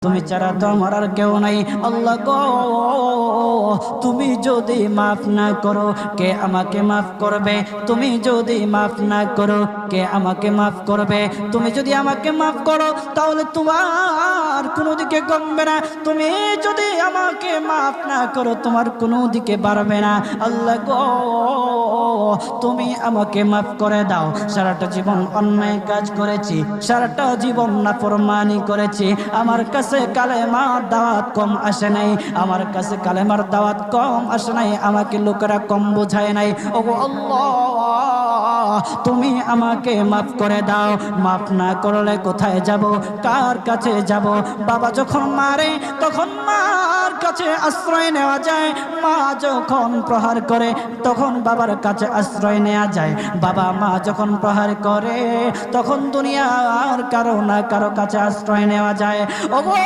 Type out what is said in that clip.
তুমি ছাড়া তো আমার আর কেউ নাই। আল্লাহ গো, তুমি যদি মাফ না করো কে আমাকে মাফ করবে? তুমি যদি মাফ না করো কে আমাকে মাফ করবে? তুমি যদি আমাকে মাফ করো তাহলে তোমার কোনো দিকে কমবে না, তুমি যদি আমাকে মাফ না করো তোমার কোনো দিকে বাড়বে না। আল্লাহ গো, তুমি আমাকে মাফ করে দাও। সারাটা জীবন অন্যায় কাজ করেছি, সারাটা জীবন নাফরমানি করেছি, আমার কাছে কালেমার দাওয়াত কম আসে নাই, আমার কাছে কালেমার দাওয়াত কম আসে নাই, আমাকে লোকেরা কম বোঝায় নাই। ওগো আল্লাহ, তুমি আমাকে মাফ করে দাও। মাফ না করলে কোথায় যাব, কার কাছে যাব? বাবা যখন মারে তখন মার কাছে আশ্রয় নেওয়া যায়, মা যখন প্রহার করে তখন বাবার কাছে আশ্রয় নেওয়া যায়, বাবা মা যখন প্রহার করে তখন দুনিয়ার কারো না কারো কাছে আশ্রয় নেওয়া যায়। ওগো